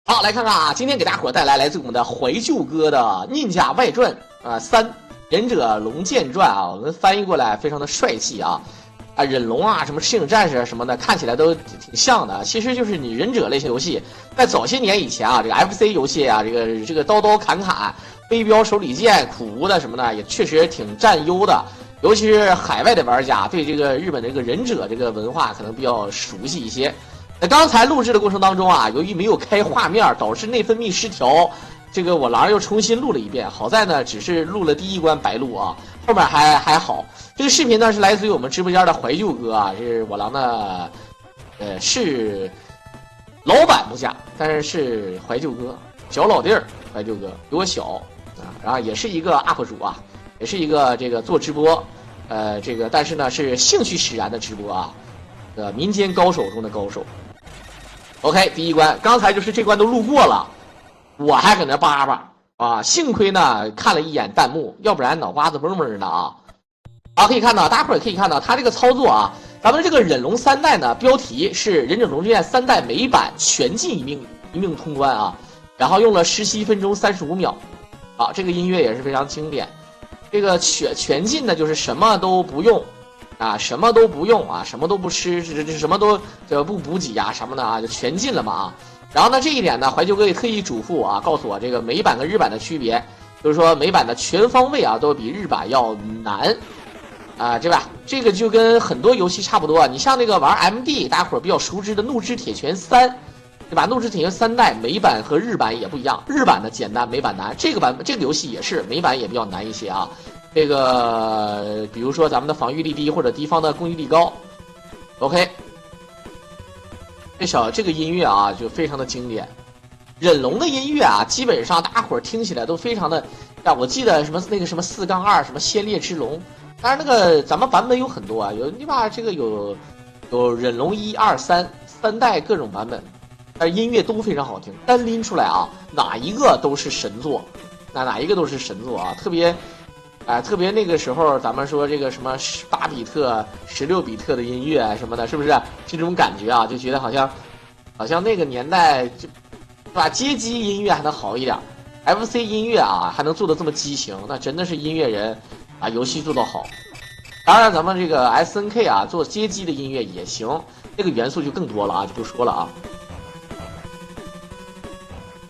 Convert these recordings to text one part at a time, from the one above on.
好，来看看啊，今天给大伙带来自我们的怀旧歌的《宁甲外传》3忍者龙剑传啊，我们翻译过来非常的帅气啊。忍龙啊，什么赤影战士什么的，看起来都挺像的。其实就是你忍者类型游戏，在早些年以前啊，这个 FC 游戏啊，这个刀刀砍砍、飞镖手里剑、苦无的什么的，也确实挺占优的。尤其是海外的玩家，对这个日本的这个忍者这个文化可能比较熟悉一些。那刚才录制的过程当中啊，由于没有开画面，导致内分泌失调，这个我狼又重新录了一遍。好在呢，只是录了第一关白录啊，后面还好。这个视频呢是来自于我们直播间的怀旧歌啊，是我狼的，是老板不假，但是是怀旧歌，小老弟儿怀旧歌比我小啊，然后也是一个 UP 主啊，也是一个这个做直播，但是呢是兴趣使然的直播啊，民间高手中的高手。OK， 第一关，刚才就是这关都路过了，我还搁那叭叭啊，幸亏呢看了一眼弹幕，要不然脑瓜子嗡嗡的啊。好，可以看到，大家伙儿可以看到，它这个操作啊，咱们这个忍龙3代呢，标题是《忍者龙之剑3代美版全进一命通关》啊，然后用了17分钟35秒，啊，这个音乐也是非常经典。这个全进呢，就是什么都不用，啊，什么都不用啊，什么都不吃，什么都不补给啊什么的啊，就全进了嘛啊。然后呢，这一点呢，怀旧哥也特意嘱咐啊，告诉我这个美版跟日版的区别，就是说美版的全方位啊，都比日版要难。对吧？这个就跟很多游戏差不多。你像那个玩 MD， 大家伙儿比较熟知的《怒之铁拳3》，对吧？《怒之铁拳3代》美版和日版也不一样，日版的简单，美版难。这个游戏也是美版也比较难一些啊。这个比如说咱们的防御力低或者敌方的攻击力高。OK， 这个音乐啊就非常的经典。忍龙的音乐啊，基本上大家伙儿听起来都非常的我记得什么那个什么4-2什么先烈之龙。当然，那个咱们版本有很多啊，你把这个有忍龙1、2、3代各种版本，但是音乐都非常好听，单拎出来啊，哪一个都是神作，哪一个都是神作啊！特别那个时候，咱们说这个什么8比特、16比特的音乐什么的，是不是这种感觉啊？就觉得好像那个年代就，是吧？街机音乐还能好一点 ，FC 音乐啊还能做的这么激情，那真的是音乐人。游戏做得好，当然咱们这个 SNK 啊做街机的音乐也行，这个元素就更多了啊，就不说了啊。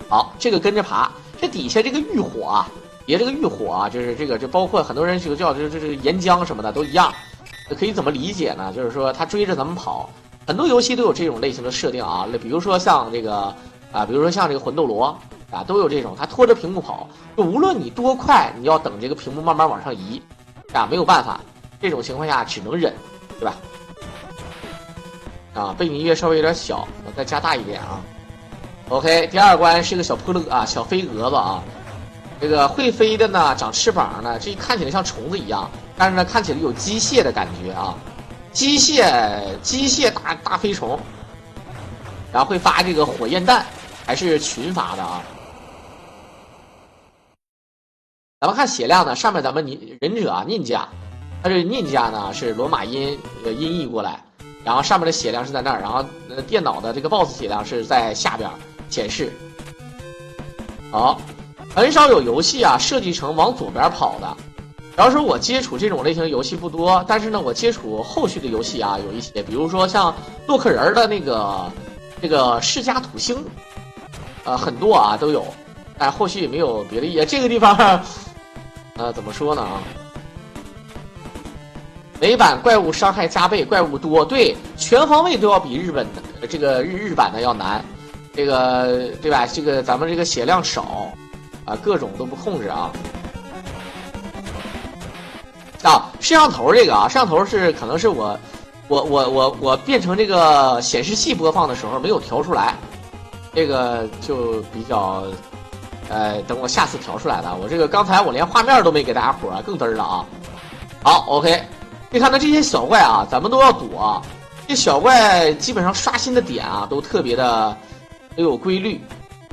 好，这个跟着爬，这底下这个浴火啊，别这个浴火啊，就是这个就包括很多人就叫这岩浆什么的都一样，可以怎么理解呢？就是说他追着咱们跑，很多游戏都有这种类型的设定啊，比如说像这个比如说像这个魂斗罗。都有这种，他拖着屏幕跑，就无论你多快，你要等这个屏幕慢慢往上移，没有办法，这种情况下只能忍，对吧？背景音乐稍微有点小，我再加大一点啊。OK， 第二关是个小小飞蛾子啊，这个会飞的呢，长翅膀呢，这看起来像虫子一样，但是呢，看起来有机械的感觉啊，机械大飞虫，然后会发这个火焰弹，还是群发的啊。咱们看血量呢，上面咱们忍者啊，ninja，它这ninja呢是罗马音音译过来，然后上面的血量是在那儿，然后电脑的这个 BOSS 血量是在下边显示。好，很少有游戏啊设计成往左边跑的。主要说我接触这种类型游戏不多，但是呢，我接触后续的游戏啊有一些，比如说像洛克人的这个世家土星，很多啊都有，但后续也没有别的意思。这个地方。怎么说呢啊？美版怪物伤害加倍，怪物多，对，全方位都要比日本的这个日版的要难，这个对吧？这个咱们这个血量少啊，各种都不控制啊。摄像头这个啊，摄像头是可能是我变成这个显示器播放的时候没有调出来，这个就比较。等我下次调出来的，我这个刚才我连画面都没给大家伙儿，更嘚儿了啊！好 ，OK， 你看到这些小怪啊，咱们都要躲啊。这小怪基本上刷新的点啊，都特别的都有规律。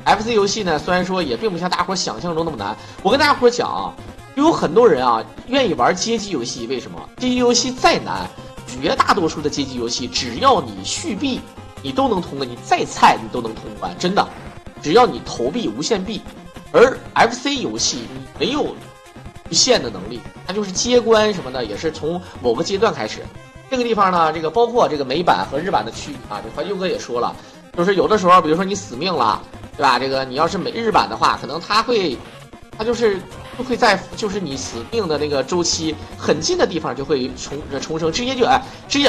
FC 游戏呢，虽然说也并不像大伙想象中那么难。我跟大家伙讲啊，有很多人啊愿意玩街机游戏，为什么？街机游戏再难，绝大多数的街机游戏，只要你续币，你都能通关；你再菜，你都能通关，真的。只要你投币无限币，而 FC 游戏你没有无限的能力，它就是接关什么的也是从某个阶段开始。这个地方呢，这个包括这个美版和日版的区别啊，这怀旧哥也说了，就是有的时候，比如说你死命了，对吧？这个你要是日版的话，可能它会在就是你死命的那个周期很近的地方就会重生，直接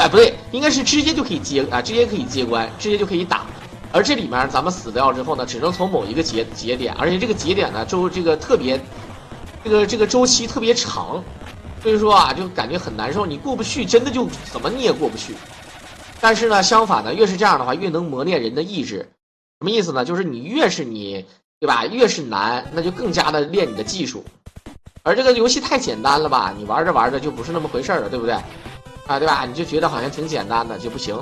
不对，应该是直接就可以直接可以接关，直接就可以打。而这里面咱们死掉之后呢，只能从某一个节点，而且这个节点呢这个特别这个周期特别长，所以说啊就感觉很难受，你过不去，真的就怎么你也过不去。但是呢，相反呢，越是这样的话，越能磨练人的意志。什么意思呢？就是你越是对吧？越是难，那就更加的练你的技术。而这个游戏太简单了吧？你玩着玩着就不是那么回事了，对不对？啊，对吧？你就觉得好像挺简单的，就不行。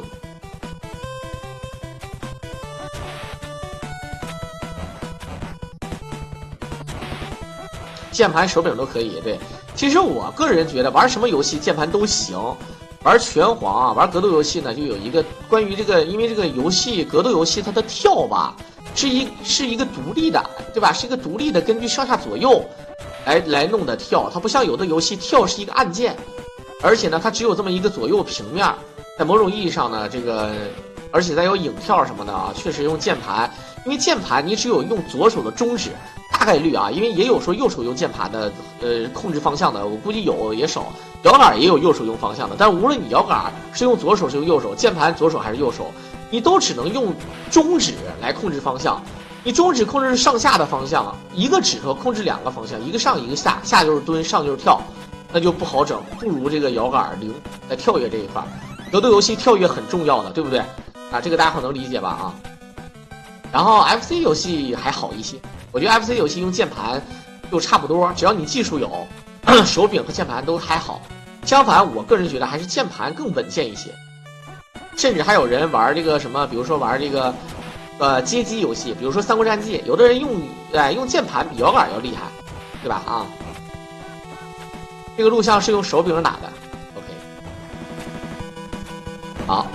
键盘、手柄都可以，对。其实我个人觉得玩什么游戏键盘都行。玩拳皇啊，玩格斗游戏呢，就有一个关于这个，因为这个游戏格斗游戏它的跳吧是一个独立的，对吧？是一个独立的，根据上下左右来弄的跳，它不像有的游戏跳是一个按键，而且呢它只有这么一个左右平面，在某种意义上呢，这个而且再有影跳什么的啊，确实用键盘，因为键盘你只有用左手的中指。大概率啊，因为也有说右手用键盘的，控制方向的，我估计也少。摇杆也有右手用方向的，但无论你摇杆是用左手是用右手，键盘左手还是右手，你都只能用中指来控制方向。你中指控制上下的方向，一个指头控制两个方向，一个上一个下，下就是蹲，上就是跳，那就不好整，不如这个摇杆灵在跳跃这一块。格斗游戏跳跃很重要的，对不对？啊，这个大家很能理解吧？啊，然后 FC 游戏还好一些。我觉得 FC 游戏用键盘就差不多，只要你技术有，手柄和键盘都还好。相反，我个人觉得还是键盘更稳健一些。甚至还有人玩这个什么，比如说玩这个街机游戏，比如说《三国战记》，有的人用键盘比摇杆要厉害，对吧？啊，这个录像是用手柄打的。OK， 好，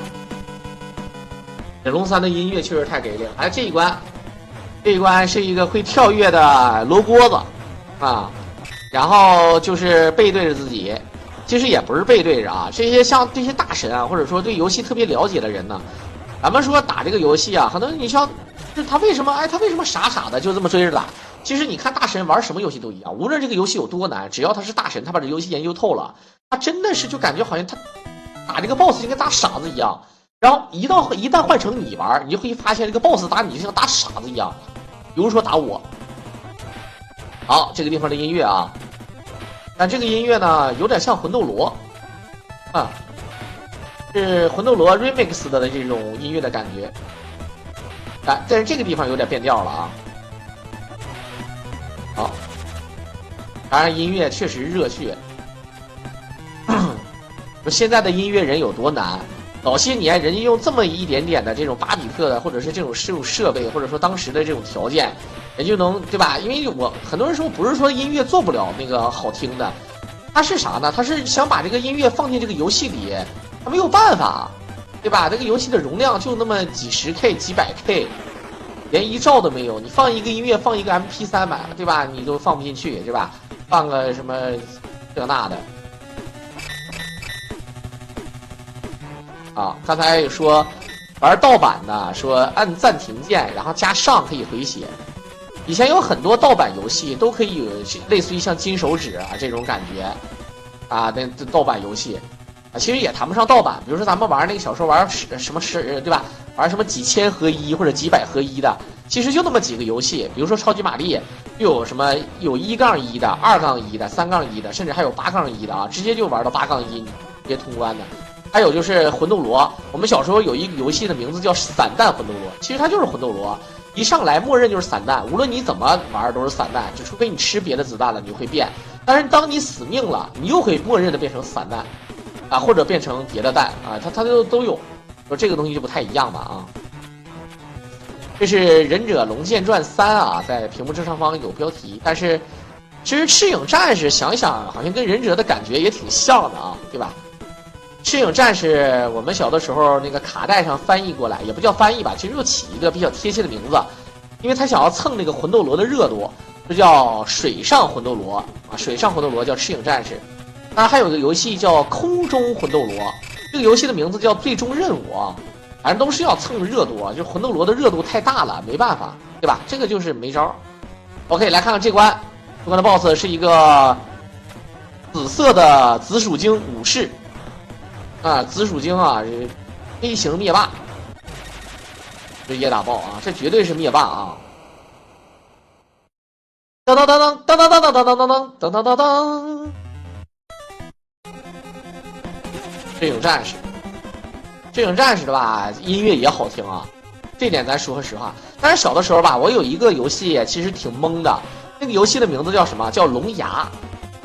忍龙3的音乐确实太给力了。哎，这一关是一个会跳跃的罗锅子啊，然后就是背对着自己，其实也不是背对着啊，这些大神啊，或者说对游戏特别了解的人呢，咱们说打这个游戏啊，可能你像他为什么傻傻的就这么追着打？其实你看大神玩什么游戏都一样，无论这个游戏有多难，只要他是大神，他把这游戏研究透了，他真的是就感觉好像他打这个 BOSS 就跟打傻子一样。然后一旦换成你玩，你就会发现这个 BOSS 打你就像打傻子一样。比如说打我，好，这个地方的音乐啊，但这个音乐呢有点像魂斗罗啊，是魂斗罗 remix 的这种音乐的感觉啊，但是这个地方有点变调了啊。好，当然音乐确实热血。现在的音乐人有多难？早些年人家用这么一点点的这种8比特的，或者是这种设备，或者说当时的这种条件，人就能，对吧？因为很多人说不是说音乐做不了那个好听的，他是啥呢？他是想把这个音乐放进这个游戏里，他没有办法，对吧？这个游戏的容量就那么几十 K、几百 K， 连1兆都没有，你放一个音乐，放一个 MP3版，对吧？你都放不进去，对吧？放个什么这那的。啊，刚才说玩盗版的，说按暂停键，然后加上可以回血。以前有很多盗版游戏都可以有类似于像金手指啊这种感觉，啊，那盗版游戏啊，其实也谈不上盗版。比如说咱们玩那个小时候玩什么对吧？玩什么几千合一或者几百合一的，其实就那么几个游戏。比如说超级玛丽，又有什么有1-1的、2-1的、3-1的，甚至还有8-1的啊，直接就玩到8-1，直接通关的。还有就是魂斗罗，我们小时候有一个游戏的名字叫散弹魂斗罗，其实它就是魂斗罗，一上来默认就是散弹，无论你怎么玩都是散弹，就除非你吃别的子弹了，你就会变。但是当你死命了，你又会默认的变成散弹，啊，或者变成别的弹啊，它都有，说这个东西就不太一样吧啊。这是《忍者龙剑传3》啊，在屏幕正上方有标题，但是其实赤影战士想一想，好像跟忍者的感觉也挺像的啊，对吧？赤影战士，我们小的时候那个卡带上翻译过来，也不叫翻译吧，其实就起一个比较贴切的名字，因为他想要蹭那个魂斗罗的热度，这叫水上魂斗罗啊，水上魂斗罗叫赤影战士。当然还有个游戏叫空中魂斗罗，这个游戏的名字叫最终任务啊，反正都是要蹭热度啊，就是魂斗罗的热度太大了，没办法，对吧？这个就是没招。OK， 来看看这关，这关的 BOSS 是一个紫色的紫薯精武士啊，紫薯精啊，飞行灭霸。这野打爆啊！这绝对是灭霸啊！当当当当当当当当当当当当当当！这种战士，这种战士的吧，音乐也好听啊，这点咱说个实话。但是小的时候吧，我有一个游戏其实挺懵的，那个游戏的名字叫什么？叫龙牙。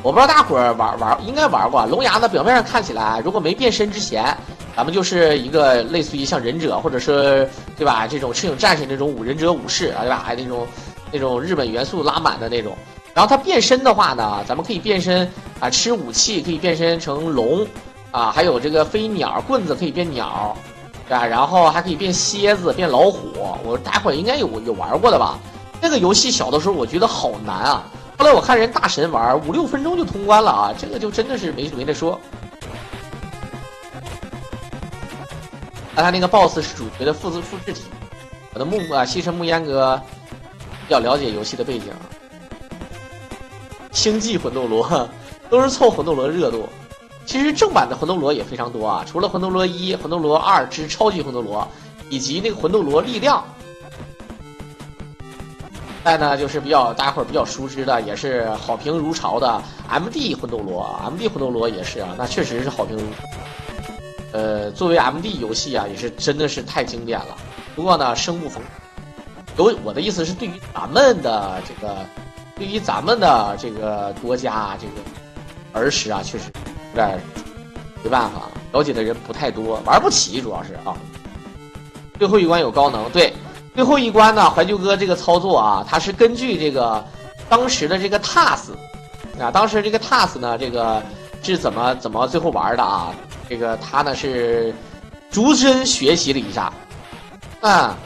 我不知道大伙儿应该玩过。龙牙呢，表面上看起来，如果没变身之前，咱们就是一个类似于像忍者或者是对吧这种赤影战士那种忍者武士啊，对吧？还那种日本元素拉满的那种。然后它变身的话呢，咱们可以变身啊，吃武器可以变身成龙啊，还有这个飞鸟棍子可以变鸟，对吧？然后还可以变蝎子、变老虎。我大伙儿应该有玩过的吧？那个游戏小的时候我觉得好难啊。后来我看人大神玩5-6分钟就通关了啊，这个就真的是没得说。他那个 BOSS 是主角的复制体。我的西城木烟哥要了解游戏的背景。星际魂斗罗都是凑魂斗罗热度。其实正版的魂斗罗也非常多啊，除了魂斗罗1、魂斗罗2之超级魂斗罗，以及那个魂斗罗力量。再呢，就是大家伙儿比较熟知的，也是好评如潮的 MD 魂斗罗 ，MD 魂斗罗也是啊，那确实是好评如潮。作为 MD 游戏啊，也是真的是太经典了。不过呢，生不逢我的意思是，对于咱们的这个国家这个儿时啊，确实有点没办法，了解的人不太多，玩不起，主要是啊。最后一关有高能，对。最后一关呢，怀旧哥这个操作啊，它是根据这个当时的这个 TAS 啊，当时这个 TAS 呢，这个是怎么最后玩的啊？这个他呢是逐帧学习了一下啊，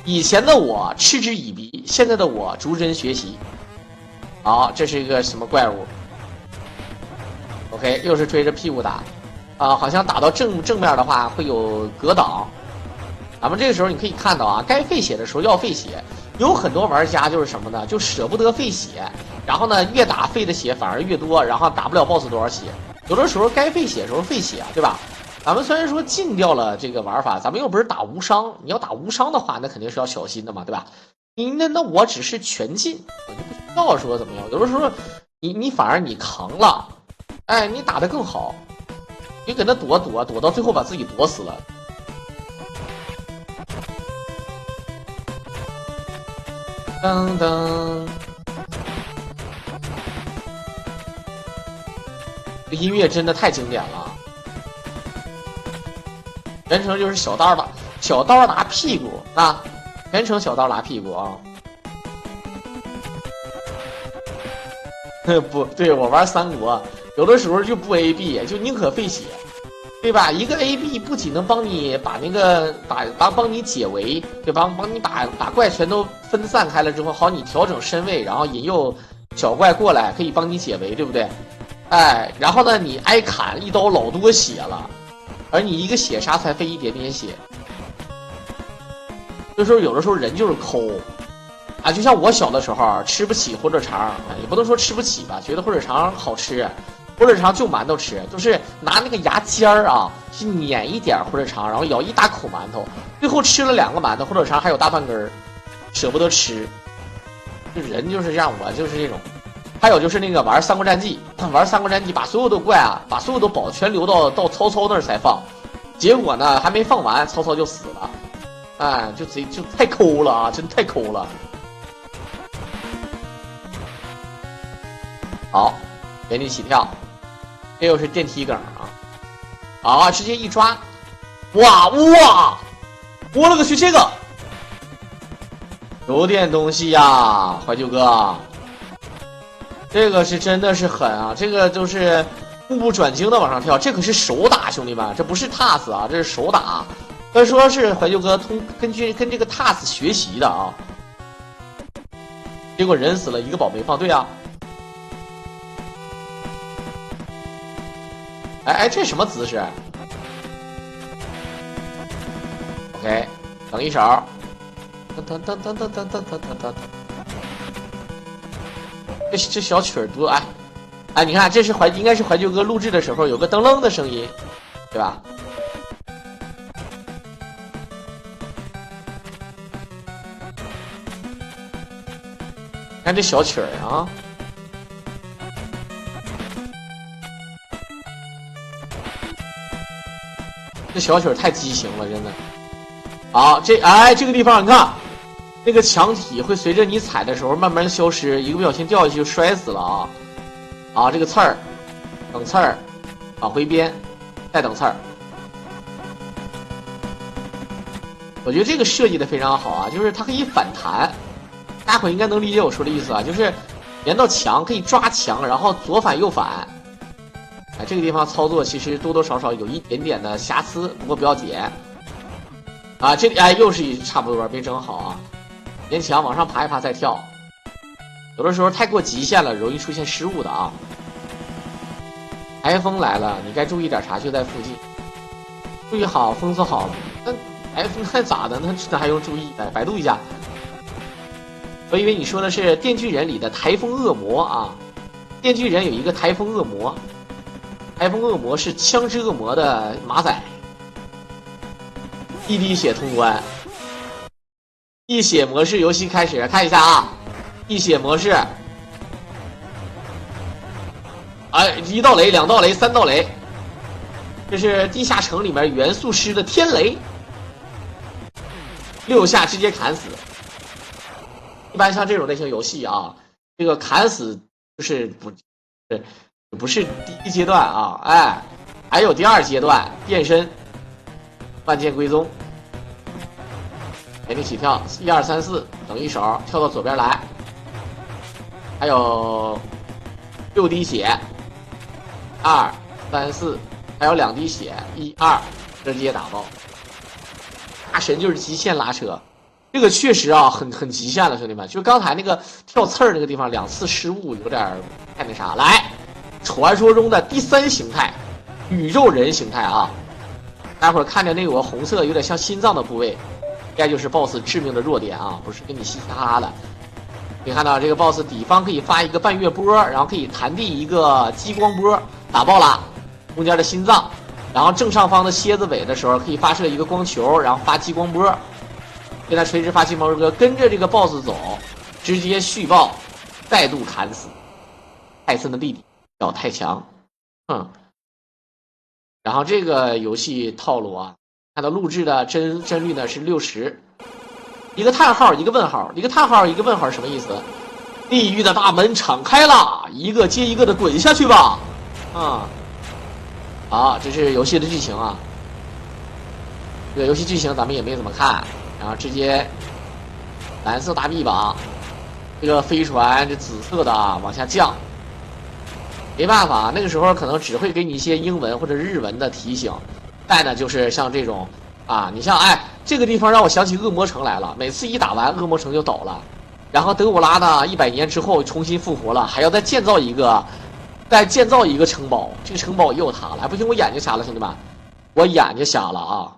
以前的我嗤之以鼻，现在的我逐帧学习。好，这是一个什么怪物 ？OK， 又是追着屁股打啊，好像打到正面的话会有格挡。咱们这个时候你可以看到啊，该费血的时候要费血，有很多玩家就是什么呢？就舍不得费血，然后呢越打费的血反而越多，然后打不了 BOSS 多少血。有的时候该费血的时候费血，对吧？咱们虽然说禁掉了这个玩法，咱们又不是打无伤，你要打无伤的话，那肯定是要小心的嘛，对吧？那我只是全禁，我就不需要说怎么样。有的时候你反而你扛了，哎，你打得更好，你给他躲到最后把自己躲死了。噔噔，这音乐真的太经典了。全程就是小刀打屁股啊，全程小刀打屁股啊。不对，我玩三国，有的时候就不 AB， 就宁可费血。对吧？一个 AB 不仅能帮你把那个帮你解围，对吧？帮你把怪全都分散开了之后，好你调整身位，然后引诱小怪过来，可以帮你解围，对不对？哎，然后呢，你挨砍一刀老多血了，而你一个血杀才费一点点血，所以说有的时候人就是抠啊，就像我小的时候吃不起火腿肠，也不能说吃不起吧，觉得火腿肠好吃。火腿肠就馒头吃，就是拿那个牙尖儿啊，去碾一点火腿肠，然后咬一大口馒头，最后吃了2个馒头，火腿肠还有大半根儿，舍不得吃。就人就是这样，我就是这种。还有就是那个玩《三国战记》，玩《三国战记》把所有的怪啊，把所有的宝全留到曹操那儿才放，结果呢还没放完，曹操就死了。哎，就太抠了啊，真太抠了。好，原地起跳。这又是电梯梗啊！啊，直接一抓，哇！我勒个去，这个有点东西呀，怀旧哥，这个是真的是狠啊！这个就是步步转经的往上跳，这可是手打，兄弟们，这不是 TAS 啊，这是手打。所以说是怀旧哥跟这个 TAS 学习的啊。结果人死了，一个宝没放。对啊。哎，这什么姿势 ？OK， 等一手。噔噔噔噔噔噔噔噔噔。这小曲儿多哎，你看，这是应该是怀旧歌录制的时候有个噔楞的声音，对吧？看这小曲儿啊，这小曲儿太畸形了，真的。好，这个地方你看，那个墙体会随着你踩的时候慢慢消失，一个不小心掉下去就摔死了啊！啊，这个刺儿，等刺儿，往回编，再等刺儿。我觉得这个设计的非常好啊，就是它可以反弹。大伙应该能理解我说的意思啊，就是连到墙可以抓墙，然后左反右反。哎，这个地方操作其实多多少少有一点点的瑕疵，不过不要紧。啊，这里又是差不多没整好啊，连墙往上爬一爬再跳，有的时候太过极限了，容易出现失误的啊。台风来了，你该注意点啥？就在附近，注意好，风速好。那台风那咋的？那还用注意？百度一下。我以为你说的是《电锯人》里的台风恶魔啊，《电锯人》有一个台风恶魔，台风恶魔是枪支恶魔的马仔。一滴血通关，一血模式游戏开始，看一下啊，一血模式，1道雷，2道雷，3道雷，这是地下城里面元素师的天雷，6下直接砍死。一般像这种类型游戏啊，这个砍死就是不是第一阶段啊，还有第2阶段变身。万剑归宗，原地起跳，1、2、3、4，等一手跳到左边来，还有6滴血，2、3、4，还有2滴血，1、2，直接打爆。大神就是极限拉扯，这个确实啊，很极限了，兄弟们。就刚才那个跳刺儿那个地方2次失误，有点太那啥。来，传说中的第3形态，宇宙人形态啊。待会儿看着那个红色有点像心脏的部位，应该就是 BOSS 致命的弱点啊，不是跟你嘻嘻哈哈的。可以看到这个 BOSS 底方可以发一个半月波，然后可以弹地一个激光波，打爆了中间的心脏，然后正上方的蝎子尾的时候可以发射一个光球，然后发激光波，给它垂直发激光波，跟着这个 BOSS 走，直接续爆，再度砍死泰森的弟弟叫太强，然后这个游戏套路啊，看到录制的帧率呢是60，一个叹号，一个问号，一个叹号，一个问号，什么意思？地狱的大门敞开了，一个接一个的滚下去吧！好，这是游戏的剧情啊。这个游戏剧情咱们也没怎么看，然后直接蓝色大臂膀，这个飞船这紫色的往下降。没办法，那个时候可能只会给你一些英文或者日文的提醒。再呢，就是像这种啊，你像这个地方让我想起恶魔城来了。每次一打完，恶魔城就倒了，然后德古拉呢100年之后重新复活了，还要再建造一个城堡，这个城堡又塌了。不行，我眼睛瞎了，兄弟们，我眼睛瞎了啊！